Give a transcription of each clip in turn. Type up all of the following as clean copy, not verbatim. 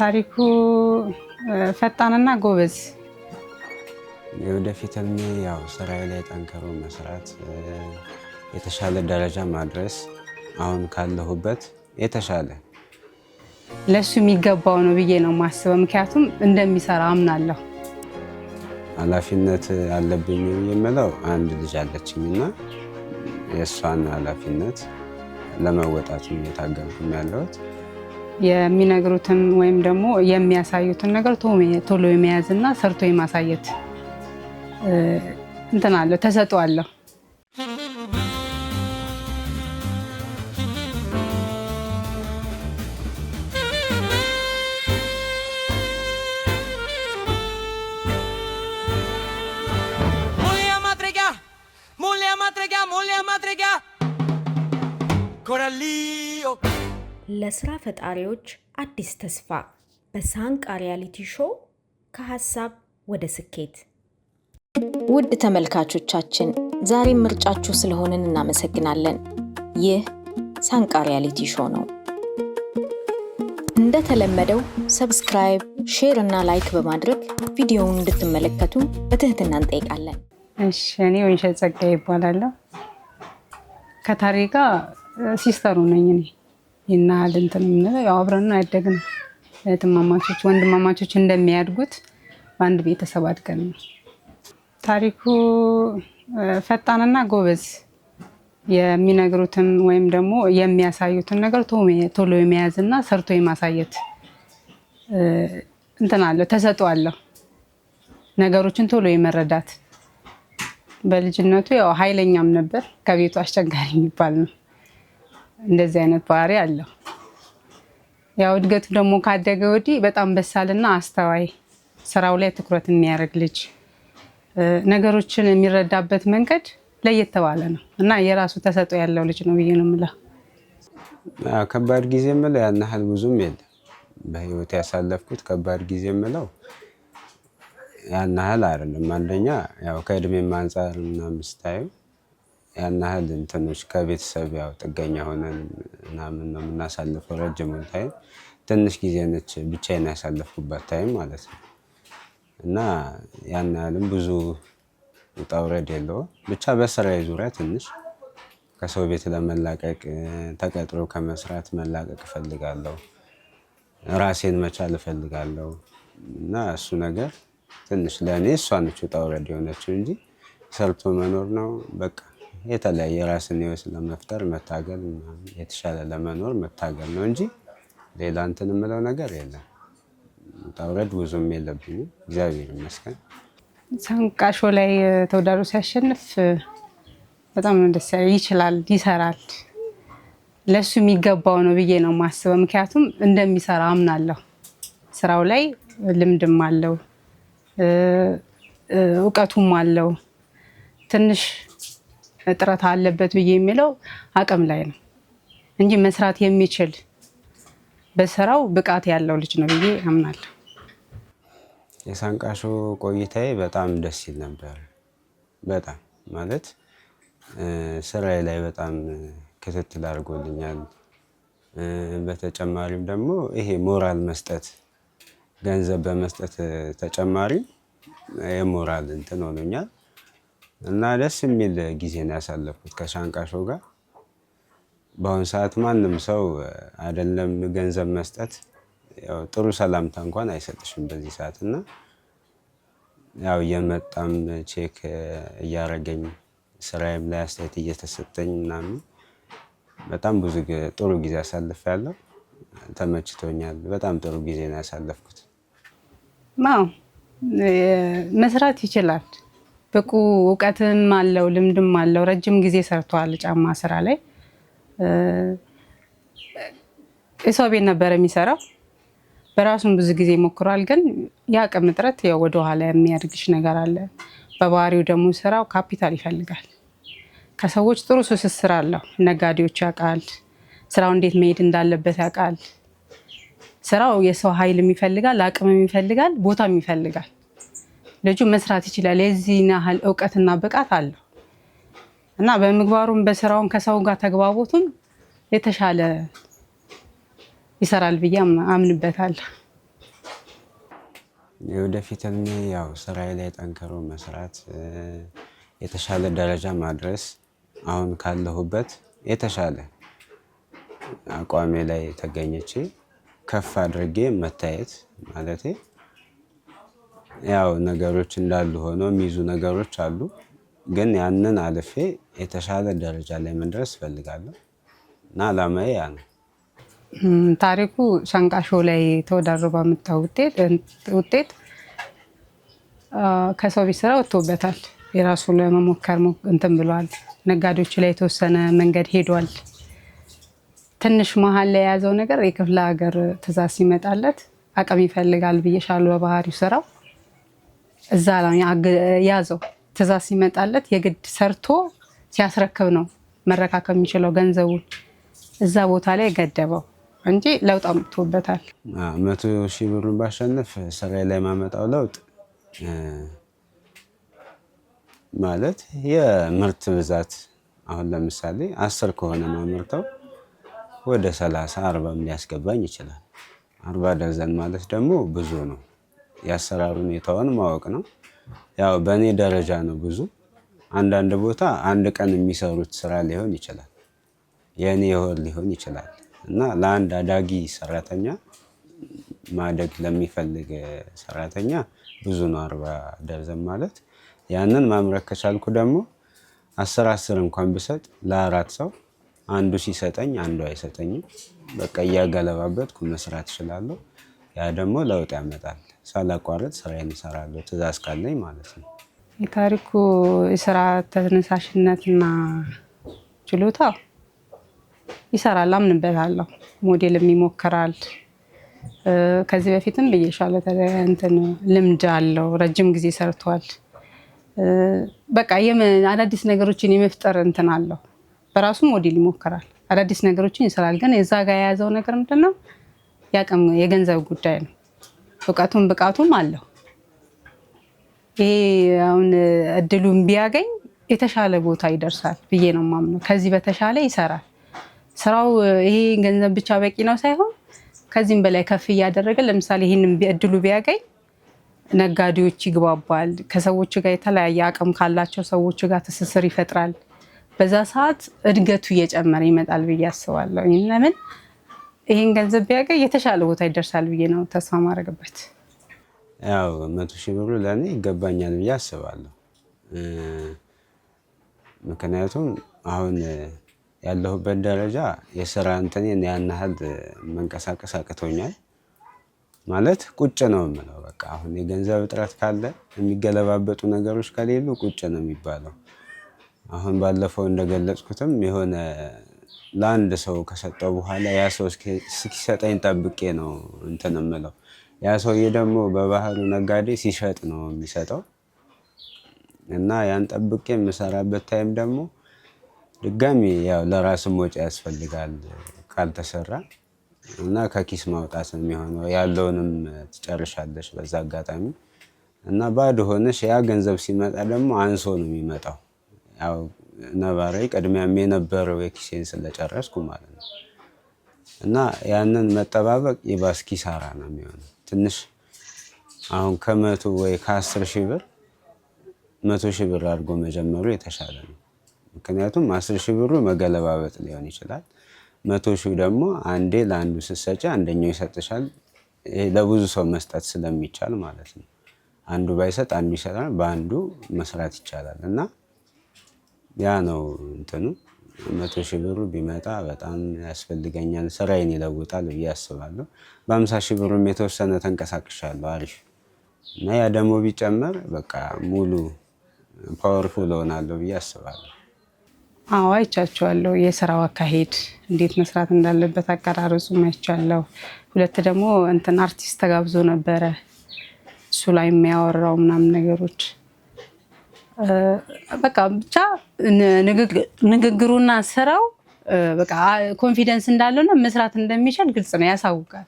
ታሪኩ ፈጣንና ጎበዝ የወደፊት ህልሜ ያው ስራዬ ላይ ጠንክሮ መስራት፣ የተሻለ ደረጃ ማድረስ፣ አሁን ካለሁበት የተሻለ ለሱ የሚገባው ነው ብዬ ነው የማስበው። ምክንያቱም እንደሚሰራ አምናለሁ። ኃላፊነት አለብኝ የምለው አንድ ልጅ አለችኝና የእሷን ኃላፊነት ለመወጣት እየታገልኩኝ ያለሁት። የሚነግሩትን ወይም ደግሞ የሚያሳዩትን ነገር ቶሎ የመያዝና ሰርቶ የማሳየት እንትን አለው፣ ተሰጥኦ አለው። ለስራ ፈጣሪዎች አዲስ ተስፋ በሳንቃ ሪያሊቲ ሾው ከሀሳብ ወደ ስኬት። ውድ ተመልካቾቻችን ዛሬም ምርጫችሁ ስለሆነን እናመሰግናለን። ይህ ሳንቃ ሪያሊቲ ሾው ነው። እንደተለመደው ሰብስክራይብ፣ ሼር እና ላይክ በማድረግ ቪዲዮውን እንድትመለከቱ በትህትና እንጠይቃለን። እሺ፣ እኔ ወይንሸት ጸጋዬ ይባላለሁ። ከታሪክ ጋር ሲስተሩ ነኝ። እኔ ይናል እንትን ነው ያው አብረን ያደግነው እህትማማቾች ወንድማማቾች እንደሚያድጉት በአንድ ቤተሰብ አድገን ነው። ታሪኩ ፈጣንና ጎበዝ፣ የሚነግሩትን ወይም ደግሞ የሚያሳዩትን ነገር ቶሎ የመያዝና ሰርቶ የማሳየት እንትን አለው፣ ተሰጥኦ አለው። ነገሮችን ቶሎ የመረዳት በልጅነቱ ያው ኃይለኛም ነበር፣ ከቤቱ አስቸጋሪ የሚባል ነው። እንደዚህ አይነት ባህሪ አለው። ያው እድገቱ ደግሞ ካደገ ወዲህ በጣም በሳልና አስተዋይ፣ ስራው ላይ ትኩረት የሚያደርግ ልጅ፣ ነገሮችን የሚረዳበት መንገድ ለየት ባለ ነው እና የራሱ ተሰጥኦ ያለው ልጅ ነው ብዬ ነው የምለው። ከባድ ጊዜ የምለው ያን ያህል ብዙም የለም። በህይወት ያሳለፍኩት ከባድ ጊዜ የምለው ያን ያህል አይደለም። አንደኛ ያው ከእድሜም አንፃር ምናምን ስታየው ያን ያህል እንትኖች ከቤተሰብ ያው ጥገኛ ሆነን ምናምን ነው የምናሳልፈው። ረጅሙን ታይም ትንሽ ጊዜ ነች ብቻዬን ያሳለፍኩባት ታይም ማለት ነው እና ያን ያህልም ብዙ ውጣ ውረድ የለውም። ብቻ በስራዬ ዙሪያ ትንሽ ከሰው ቤት ለመላቀቅ ተቀጥሮ ከመስራት መላቀቅ እፈልጋለሁ። ራሴን መቻል እፈልጋለሁ እና እሱ ነገር ትንሽ ለእኔ እሷ ነች ውጣ ውረድ የሆነችው እንጂ ሰርቶ መኖር ነው በቃ። የተለያየ ራስን ህይወት ለመፍጠር መታገል፣ የተሻለ ለመኖር መታገል ነው እንጂ ሌላ እንትን የምለው ነገር የለም። ውጣ ውረድ ብዙም የለብኝም፣ እግዚአብሔር ይመስገን። ሳንቃ ሾው ላይ ተወዳድሮ ሲያሸንፍ በጣም ነው ደስ ያለኝ። ይችላል፣ ይሰራል፣ ለሱ የሚገባው ነው ብዬ ነው የማስበው። ምክንያቱም እንደሚሰራ አምናለሁ። ስራው ላይ ልምድም አለው፣ እውቀቱም አለው። ትንሽ ጥረት አለበት ብዬ የሚለው አቅም ላይ ነው እንጂ መስራት የሚችል በስራው ብቃት ያለው ልጅ ነው ብዬ አምናለሁ። የሳንቃ ሾው ቆይታዬ በጣም ደስ ይል ነበር። በጣም ማለት ስራዬ ላይ በጣም ክትትል አድርጎልኛል። በተጨማሪም ደግሞ ይሄ ሞራል መስጠት፣ ገንዘብ በመስጠት ተጨማሪ የሞራል እንትን ሆኖኛል እና ደስ የሚል ጊዜ ነው ያሳለፍኩት ከሳንቃ ሾው ጋር። በአሁኑ ሰዓት ማንም ሰው አይደለም ገንዘብ መስጠት፣ ያው ጥሩ ሰላምታ እንኳን አይሰጥሽም በዚህ ሰዓት እና ያው እየመጣም ቼክ እያረገኝ ስራዬም ላይ አስተያየት እየተሰጠኝ ምናምን በጣም ብዙ ጥሩ ጊዜ አሳልፌያለሁ። ተመችቶኛል። በጣም ጥሩ ጊዜ ነው ያሳለፍኩት። መስራት ይችላል። ብቁ እውቀትም አለው፣ ልምድም አለው። ረጅም ጊዜ ሰርቷል ጫማ ስራ ላይ። የሰው ቤት ነበር የሚሰራው። በራሱም ብዙ ጊዜ ሞክሯል። ግን የአቅም እጥረት ያው ወደ ኋላ የሚያደርግሽ ነገር አለ። በባህሪው ደግሞ ስራው ካፒታል ይፈልጋል። ከሰዎች ጥሩ ትስስር አለው። ነጋዴዎች ያውቃል፣ ስራው እንዴት መሄድ እንዳለበት ያውቃል። ስራው የሰው ኃይል ይፈልጋል፣ አቅም ይፈልጋል፣ ቦታም ይፈልጋል። ልጁ መስራት ይችላል። የዚህን ያህል እውቀትና ብቃት አለው እና በምግባሩም በስራውም ከሰው ጋር ተግባቦቱም የተሻለ ይሰራል ብዬ አምንበታለሁ። የወደፊት ህልሜ ያው ስራዬ ላይ ጠንክሮ መስራት፣ የተሻለ ደረጃ ማድረስ፣ አሁን ካለሁበት የተሻለ አቋሜ ላይ ተገኝቼ ከፍ አድርጌ መታየት ማለቴ ያው ነገሮች እንዳሉ ሆኖ የሚይዙ ነገሮች አሉ፣ ግን ያንን አልፌ የተሻለ ደረጃ ላይ መድረስ እፈልጋለሁ እና አላማዬ ያ ነው። ታሪኩ ሸንቃሾ ላይ ተወዳድሮ ባመጣው ውጤት ከሰው ቤት ስራ ወጥቶበታል። የራሱ ለመሞከር እንትን ብሏል። ነጋዴዎች ላይ የተወሰነ መንገድ ሄዷል። ትንሽ መሀል ላይ የያዘው ነገር የክፍለ ሀገር ትእዛዝ ሲመጣለት አቅም ይፈልጋል ብዬሻለሁ። በባህሪው ስራው እዛ ላይ ያዘው። ትእዛዝ ሲመጣለት የግድ ሰርቶ ሲያስረክብ ነው መረካከብ የሚችለው ገንዘቡን። እዛ ቦታ ላይ ገደበው እንጂ ለውጥ አምጥቶበታል። 100,000 ብሩን ባሸንፍ ስራዬ ላይ ማመጣው ለውጥ ማለት የምርት ብዛት፣ አሁን ለምሳሌ 10 ከሆነ ማምርተው ወደ 30 40 ሊያስገባኝ ይችላል። 40 ደርዘን ማለት ደግሞ ብዙ ነው። የአሰራር ሁኔታውን ማወቅ ነው። ያው በእኔ ደረጃ ነው ብዙ። አንዳንድ ቦታ አንድ ቀን የሚሰሩት ስራ ሊሆን ይችላል፣ የእኔ ወር ሊሆን ይችላል። እና ለአንድ አዳጊ ሰራተኛ ማደግ ለሚፈልግ ሰራተኛ ብዙ ነው 40 ደርዘን ማለት። ያንን ማምረት ከቻልኩ ደግሞ 10 እንኳን ብሰጥ ለአራት ሰው አንዱ ሲሰጠኝ አንዱ አይሰጠኝም። በቃ እያገለባበጥኩ መስራት እችላለሁ። ያ ደግሞ ለውጥ ያመጣል። ሳላቋርጥ ስራዬን እሰራለሁ፣ ትእዛዝ ካለኝ ማለት ነው። የታሪኩ የስራ ተነሳሽነትና ችሎታው ይሰራል፣ አምንበታለሁ። ሞዴልም ይሞክራል። ከዚህ በፊትም ብዬሻለሁ እንትን ልምድ አለው፣ ረጅም ጊዜ ሰርቷል። በቃ አዳዲስ ነገሮችን የመፍጠር እንትን አለው። በራሱ ሞዴል ይሞክራል፣ አዳዲስ ነገሮችን ይሰራል። ግን የዛ ጋር የያዘው ነገር ምንድነው? ያቅም የገንዘብ ጉዳይ ነው። እውቀቱም ብቃቱም አለው። ይሄ አሁን እድሉን ቢያገኝ የተሻለ ቦታ ይደርሳል ብዬ ነው የማምነው። ከዚህ በተሻለ ይሰራል። ስራው ይሄ ገንዘብ ብቻ በቂ ነው ሳይሆን ከዚህም በላይ ከፍ እያደረገ ለምሳሌ ይሄንን እድሉ ቢያገኝ ነጋዴዎች ይግባባል። ከሰዎች ጋር የተለያየ አቅም ካላቸው ሰዎች ጋር ትስስር ይፈጥራል። በዛ ሰዓት እድገቱ እየጨመረ ይመጣል ብዬ አስባለሁ። ለምን ይሄን ገንዘብ ቢያገኝ የተሻለ ቦታ ይደርሳል ብዬ ነው ተስፋ ማድረግበት። ያው 100,000 ብሩ ለእኔ ይገባኛል ብዬ አስባለሁ። ምክንያቱም አሁን ያለሁበት ደረጃ የስራ እንትኔን ያን ያህል መንቀሳቀስ አቅቶኛል። ማለት ቁጭ ነው የምለው። በቃ አሁን የገንዘብ እጥረት ካለ የሚገለባበጡ ነገሮች ከሌሉ ቁጭ ነው የሚባለው። አሁን ባለፈው እንደገለጽኩትም የሆነ ለአንድ ሰው ከሰጠው በኋላ ያ ሰው እስኪሰጠኝ ጠብቄ ነው እንትን የምለው። ያ ሰውዬ ደግሞ በባህሪው ነጋዴ ሲሸጥ ነው የሚሰጠው እና ያን ጠብቄ የምሰራበት ታይም ደግሞ ድጋሚ ያው ለራስም ወጪ ያስፈልጋል ካልተሰራ እና ከኪስ ማውጣት ነው የሚሆነው። ያለውንም ትጨርሻለሽ በዛ አጋጣሚ እና ባዶ ሆነሽ ያ ገንዘብ ሲመጣ ደግሞ አንሶ ነው የሚመጣው። ያው ነባራዊ ቅድሚያም የነበረው የኪሴን ስለጨረስኩ ማለት ነው። እና ያንን መጠባበቅ ይባስ ኪሳራ ነው የሚሆነው። ትንሽ አሁን ከ100 ወይ ከ10,000 ብር 100,000 ብር አድርጎ መጀመሩ የተሻለ ነው። ምክንያቱም 10,000 ብሩ መገለባበጥ ሊሆን ይችላል። 100,000 ደግሞ አንዴ ለአንዱ ስትሰጪ አንደኛው ይሰጥሻል። ለብዙ ሰው መስጠት ስለሚቻል ማለት ነው። አንዱ ባይሰጥ አንዱ ይሰጣል፣ በአንዱ መስራት ይቻላል። እና ያ ነው እንትኑ። 100,000 ብሩ ቢመጣ በጣም ያስፈልገኛል፣ ስራዬን ይለውጣል ብዬ አስባለሁ። በ50,000 ብሩም የተወሰነ ተንቀሳቅሻለሁ አሪፍ። እና ያ ደግሞ ቢጨመር በቃ ሙሉ ፓወርፉል ሆናለሁ ብዬ አስባለሁ። አዎ አይቻቸዋለሁ። የስራው አካሄድ እንዴት መስራት እንዳለበት አቀራረጹ አይቻለሁ። ሁለት ደግሞ እንትን አርቲስት ተጋብዞ ነበረ። እሱ ላይ የሚያወራው ምናምን ነገሮች በቃ ብቻ ንግግሩና ስራው በቃ ኮንፊደንስ እንዳለውና መስራት እንደሚችል ግልጽ ነው፣ ያሳውቃል።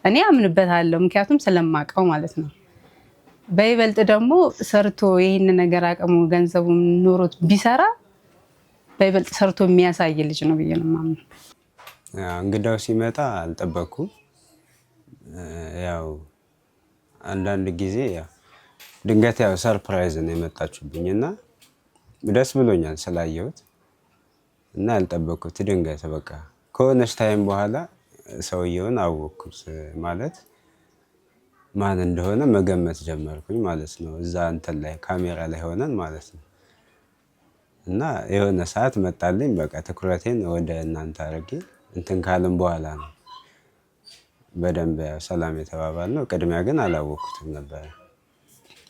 እኔ አምንበታለሁ፣ ምክንያቱም ስለማውቀው ማለት ነው። በይበልጥ ደግሞ ሰርቶ ይህን ነገር አቅሙ ገንዘቡ ኖሮት ቢሰራ በይበልጥ ሰርቶ የሚያሳይ ልጅ ነው ብዬ ነው የማምነው። እንግዳው ሲመጣ አልጠበኩም። ያው አንዳንድ ጊዜ ያው ድንገት ያው ሰርፕራይዝ ነው የመጣችብኝ እና ደስ ብሎኛል ስላየሁት እና ያልጠበኩት ድንገት በቃ ከሆነች ታይም በኋላ ሰውየውን አወቅኩት ማለት ማን እንደሆነ መገመት ጀመርኩኝ ማለት ነው። እዛ እንትን ላይ ካሜራ ላይ ሆነን ማለት ነው። እና የሆነ ሰዓት መጣልኝ በቃ ትኩረቴን ወደ እናንተ አድርጌ እንትን ካልን በኋላ ነው በደንብ ሰላም የተባባልነው። ቅድሚያ ግን አላወቅኩትም ነበር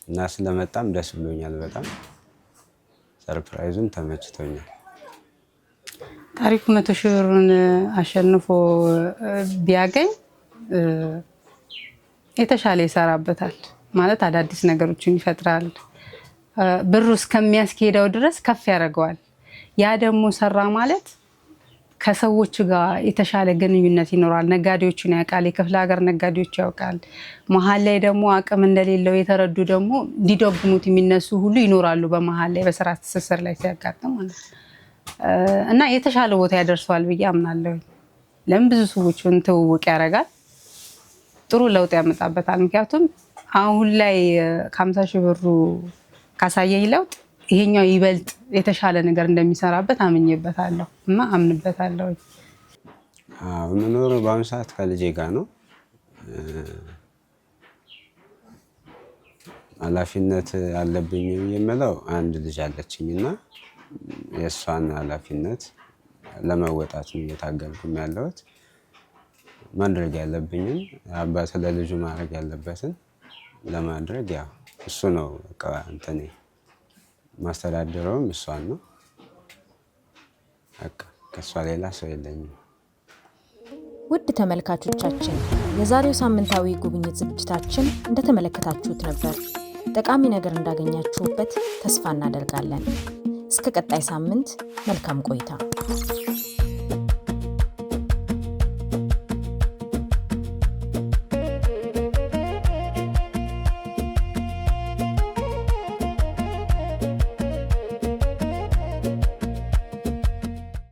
እና ስለመጣም ደስ ብሎኛል በጣም ሰርፕራይዙም ተመችቶኛል። ታሪኩ 100,000 ብሩን አሸንፎ ቢያገኝ የተሻለ ይሰራበታል ማለት አዳዲስ ነገሮችን ይፈጥራል። ብሩ እስከሚያስኬደው ድረስ ከፍ ያደርገዋል። ያ ደግሞ ሰራ ማለት ከሰዎች ጋር የተሻለ ግንኙነት ይኖራል። ነጋዴዎችን ያውቃል፣ የክፍለ ሀገር ነጋዴዎች ያውቃል። መሀል ላይ ደግሞ አቅም እንደሌለው የተረዱ ደግሞ ሊደግሙት የሚነሱ ሁሉ ይኖራሉ። በመሀል ላይ በስራ ትስስር ላይ ሲያጋጥም ማለት እና የተሻለ ቦታ ያደርሰዋል ብዬ አምናለሁ። ለምን ብዙ ሰዎችን ትውውቅ ያደርጋል፣ ጥሩ ለውጥ ያመጣበታል። ምክንያቱም አሁን ላይ ከ50,000 ብሩ ካሳየኝ ለውጥ ይሄኛው ይበልጥ የተሻለ ነገር እንደሚሰራበት አምኜበታለሁ እና አምንበታለሁ። የምኖረው በአሁኑ ሰዓት ከልጄ ጋር ነው። ኃላፊነት አለብኝ የምለው አንድ ልጅ አለችኝ እና የእሷን ኃላፊነት ለመወጣት ነው እየታገልኩኝ ያለሁት። ማድረግ ያለብኝን አባት ለልጁ ማድረግ ያለበትን ለማድረግ ያው እሱ ነው በቃ እንትኔ ማስተዳደረውም እሷን ነው። በቃ ከእሷ ሌላ ሰው የለኝም። ውድ ተመልካቾቻችን የዛሬው ሳምንታዊ ጉብኝት ዝግጅታችን እንደተመለከታችሁት ነበር። ጠቃሚ ነገር እንዳገኛችሁበት ተስፋ እናደርጋለን። እስከ ቀጣይ ሳምንት መልካም ቆይታ።